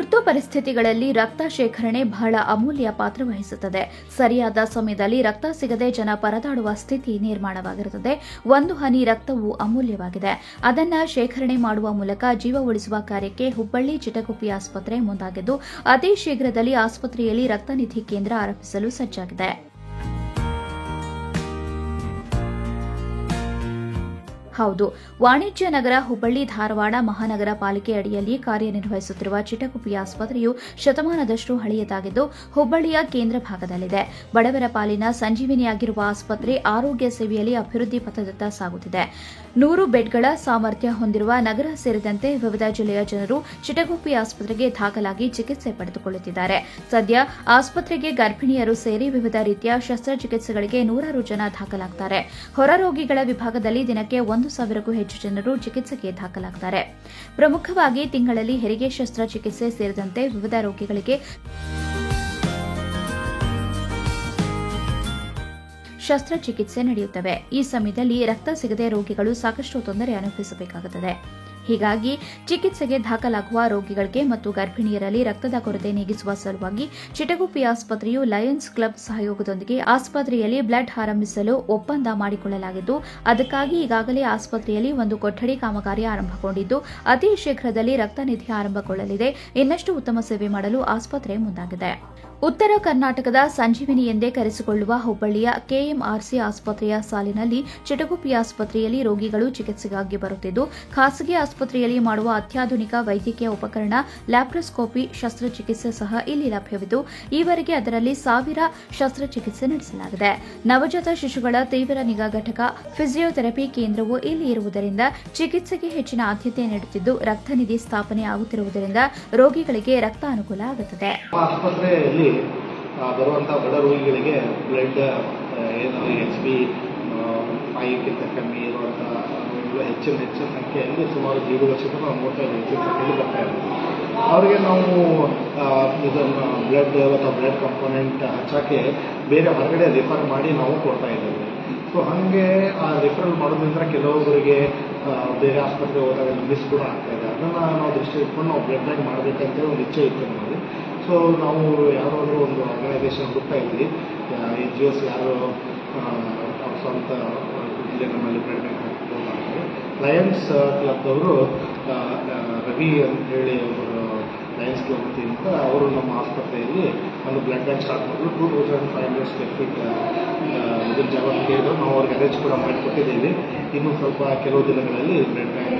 ತುರ್ತು ಪರಿಸ್ಥಿತಿಗಳಲ್ಲಿ ರಕ್ತ ಶೇಖರಣೆ ಬಹಳ ಅಮೂಲ್ಯ ಪಾತ್ರ ವಹಿಸುತ್ತದೆ. ಸರಿಯಾದ ಸಮಯದಲ್ಲಿ ರಕ್ತ ಸಿಗದೆ ಜನ ಪರದಾಡುವ ಸ್ಥಿತಿ ನಿರ್ಮಾಣವಾಗಿರುತ್ತದೆ. ಒಂದು ಹನಿ ರಕ್ತವು ಅಮೂಲ್ಯವಾಗಿದೆ. ಅದನ್ನ ಶೇಖರಣೆ ಮಾಡುವ ಮೂಲಕ ಜೀವ ಉಳಿಸುವ ಕಾರ್ಯಕ್ಕೆ ಹುಬ್ಬಳ್ಳಿ ಚಿಟಗುಪ್ಪಿ ಆಸ್ಪತ್ರೆ ಮುಂದಾಗಿದ್ದು, ಅತಿ ಶೀಘ್ರದಲ್ಲಿ ಆಸ್ಪತ್ರೆಯಲ್ಲಿ ರಕ್ತನಿಧಿ ಕೇಂದ್ರ ಆರಂಭಿಸಲು ಸಜ್ಜಾಗಿದೆ. ಹೌದು, ವಾಣಿಜ್ಯ ನಗರ ಹುಬ್ಬಳ್ಳಿ ಧಾರವಾಡ ಮಹಾನಗರ ಪಾಲಿಕೆ ಅಡಿಯಲ್ಲಿ ಕಾರ್ಯನಿರ್ವಹಿಸುತ್ತಿರುವ ಚಿಟಗುಪ್ಪಿ ಆಸ್ಪತ್ರೆಯು ಶತಮಾನದಷ್ಟು ಹಳೆಯದಾಗಿದ್ದು, ಹುಬ್ಬಳ್ಳಿಯ ಕೇಂದ್ರ ಭಾಗದಲ್ಲಿದೆ. ಬಡವರ ಪಾಲಿನ ಸಂಜೀವಿನಿಯಾಗಿರುವ ಆಸ್ಪತ್ರೆ ಆರೋಗ್ಯ ಸೇವೆಯಲ್ಲಿ ಅಭಿವೃದ್ಧಿ ಪಥದತ್ತ ಸಾಗುತ್ತಿದೆ. 100 ಬೆಡ್ಗಳ ಸಾಮರ್ಥ್ಯ ಹೊಂದಿರುವ ನಗರ ಸೇರಿದಂತೆ ವಿವಿಧ ಜಿಲ್ಲೆಯ ಜನರು ಚಿಟಗುಪ್ಪಿ ಆಸ್ಪತ್ರೆಗೆ ದಾಖಲಾಗಿ ಚಿಕಿತ್ಸೆ ಪಡೆದುಕೊಳ್ಳುತ್ತಿದ್ದಾರೆ. ಸದ್ಯ ಆಸ್ಪತ್ರೆಗೆ ಗರ್ಭಿಣಿಯರು ಸೇರಿ ವಿವಿಧ ರೀತಿಯ ಶಸ್ತ್ರಚಿಕಿತ್ಸೆಗಳಿಗೆ 100 ಜನ ದಾಖಲಾಗುತ್ತಾರೆ. ಹೊರ ರೋಗಿಗಳ ವಿಭಾಗದಲ್ಲಿ ದಿನಕ್ಕೆ 1,000ಕ್ಕೂ ಹೆಚ್ಚು ಜನರು ಚಿಕಿತ್ಸೆಗೆ ದಾಖಲಾಗುತ್ತಾರೆ. ಪ್ರಮುಖವಾಗಿ ತಿಂಗಳಲ್ಲಿ ಹೆರಿಗೆ ಶಸ್ತ್ರಚಿಕಿತ್ಸೆ ಸೇರಿದಂತೆ ವಿವಿಧ ರೋಗಿಗಳಿಗೆ ಶಸ್ತ್ರಚಿಕಿತ್ಸೆ ನಡೆಯುತ್ತವೆ. ಈ ಸಮಯದಲ್ಲಿ ರಕ್ತ ಸಿಗದೆ ರೋಗಿಗಳು ಸಾಕಷ್ಟು ತೊಂದರೆ ಅನುಭವಿಸಬೇಕಾಗುತ್ತದೆ. ಹೀಗಾಗಿ ಚಿಕಿತ್ಸೆಗೆ ದಾಖಲಾಗುವ ರೋಗಿಗಳಿಗೆ ಮತ್ತು ಗರ್ಭಿಣಿಯರಲ್ಲಿ ರಕ್ತದ ಕೊರತೆ ನೀಗಿಸುವ ಸಲುವಾಗಿ ಚಿಟಗುಪ್ಪಿ ಆಸ್ಪತ್ರೆಯು ಲಯನ್ಸ್ ಕ್ಲಬ್ ಸಹಯೋಗದೊಂದಿಗೆ ಆಸ್ಪತ್ರೆಯಲ್ಲಿ ಬ್ಲಡ್ ಆರಂಭಿಸಲು ಒಪ್ಪಂದ ಮಾಡಿಕೊಳ್ಳಲಾಗಿದ್ದು, ಅದಕ್ಕಾಗಿ ಈಗಾಗಲೇ ಆಸ್ಪತ್ರೆಯಲ್ಲಿ ಒಂದು ಕೊಠಡಿ ಕಾಮಗಾರಿ ಆರಂಭಗೊಂಡಿದ್ದು, ಅತಿ ಶೀಘ್ರದಲ್ಲಿ ರಕ್ತನಿಧಿ ಆರಂಭಗೊಳ್ಳಲಿದೆ. ಇನ್ನಷ್ಟು ಉತ್ತಮ ಸೇವೆ ಮಾಡಲು ಆಸ್ಪತ್ರೆ ಮುಂದಾಗಿದೆ. ಉತ್ತರ ಕರ್ನಾಟಕದ ಸಂಜೀವಿನಿ ಎಂದೇ ಕರೆಸಿಕೊಳ್ಳುವ ಹುಬ್ಬಳ್ಳಿಯ ಕೆಎಂಆರ್ಸಿ ಆಸ್ಪತ್ರೆಯ ಸಾಲಿನಲ್ಲಿ ಚಿಟಗುಪ್ಪಿ ಆಸ್ಪತ್ರೆಯಲ್ಲಿ ರೋಗಿಗಳು ಚಿಕಿತ್ಸೆಗಾಗಿ ಬರುತ್ತಿದ್ದು, ಖಾಸಗಿ ಆಸ್ಪತ್ರೆಯಲ್ಲಿ ಮಾಡುವ ಅತ್ಯಾಧುನಿಕ ವೈದ್ಯಕೀಯ ಉಪಕರಣ ಲ್ಯಾಪ್ರೋಸ್ಕೋಪಿ ಶಸ್ತ್ರಚಿಕಿತ್ಸೆ ಸಹ ಇಲ್ಲಿ ಲಭ್ಯವಿದ್ದು, ಈವರೆಗೆ ಅದರಲ್ಲಿ 1000 ಶಸ್ತ್ರಚಿಕಿತ್ಸೆ ನಡೆಸಲಾಗಿದೆ. ನವಜಾತ ಶಿಶುಗಳ ತೀವ್ರ ನಿಗಾ ಘಟಕ, ಫಿಸಿಯೋಥೆರಪಿ ಕೇಂದ್ರವು ಇಲ್ಲಿ ಇರುವುದರಿಂದ ಚಿಕಿತ್ಸೆಗೆ ಹೆಚ್ಚಿನ ಆದ್ಯತೆ ನೀಡುತ್ತಿದ್ದು, ರಕ್ತನಿಧಿ ಸ್ಥಾಪನೆ ಆಗುತ್ತಿರುವುದರಿಂದ ರೋಗಿಗಳಿಗೆ ರಕ್ತ ಅನುಕೂಲ ಆಗುತ್ತದೆ. ಬರುವಂಥ ಬಡ ರೋಗಿಗಳಿಗೆ ಬ್ಲಡ್ ಏನು HB 5ಕ್ಕಿಂತ ಕಮ್ಮಿ ಇರುವಂಥ ಹೆಚ್ಚಿನ ಸಂಖ್ಯೆಯಲ್ಲಿ ಸುಮಾರು 1.5 ವರ್ಷದಿಂದ 35 ಹೆಚ್ಚಿನ ಸಂಖ್ಯೆಯಲ್ಲಿ ಬರ್ತಾ ಇರ್ತೀವಿ. ಅವರಿಗೆ ನಾವು ಇದನ್ನು ಬ್ಲಡ್ ಅಥವಾ ಬ್ಲಡ್ ಕಂಪೋನೆಂಟ್ ಹಚ್ಚೋಕ್ಕೆ ಬೇರೆ ಹೊರಗಡೆ ರಿಫರ್ ಮಾಡಿ ನಾವು ಕೊಡ್ತಾ ಇದ್ದೇವೆ. ಸೊ ಹಾಗೆ ಆ ರಿಫರಲ್ ಮಾಡೋದ್ರಿಂದ ಕೆಲವೊಬ್ಬರಿಗೆ ಬೇರೆ ಆಸ್ಪತ್ರೆಗೆ ಹೋದಾಗ ಮಿಸ್ ಕೂಡ ಆಗ್ತಾಯಿದೆ. ಅದನ್ನು ನಾವು ದೃಷ್ಟಿ ಇಟ್ಕೊಂಡು ನಾವು ಬ್ಲಡ್ ಬ್ಯಾಂಕ್ ಮಾಡಬೇಕಂತೇಳಿ ಒಂದು ಇಚ್ಛೆ ಇತ್ತು ನಮಗೆ. ಸೊ ನಾವು ಯಾವುದಾದ್ರೂ ಒಂದು ಆರ್ಗನೈಸೇಷನ್ ಹುಡುಕ್ತಾ ಇದ್ವಿ. NGOs ಯಾರು ಸ್ವಂತ ಜಿಲ್ಲೆ ನಮ್ಮಲ್ಲಿ ಬ್ಲಡ್ ಬ್ಯಾಂಕ್ ಹಾಕ್ಬೋದು. ಲಯನ್ಸ್ ಕ್ಲಬ್ದವರು ರವಿ ಅಂತ ಹೇಳಿ ಅವರು ಲಯನ್ಸ್ ಕ್ಲಬ್ ವತಿಯಿಂದ ಅವರು ನಮ್ಮ ಆಸ್ಪತ್ರೆಯಲ್ಲಿ ಒಂದು ಬ್ಲಡ್ ಬ್ಯಾಂಕ್ ಸ್ಟಾರ್ಟ್ ಮಾಡಿದ್ರು. 2500 ಸ್ಕ್ವೇರ್ ಫೀಟ್ ಇದರ ಜಾಗ ಕೇಳಿದ್ರು. ನಾವು ಅವ್ರಿಗೆ ಅರೇಂಜ್ ಕೂಡ ಮಾಡಿಕೊಟ್ಟಿದ್ದೀವಿ. ಇನ್ನೂ ಸ್ವಲ್ಪ ಕೆಲವು ದಿನಗಳಲ್ಲಿ ಬ್ಲಡ್ ಬ್ಯಾಂಕ್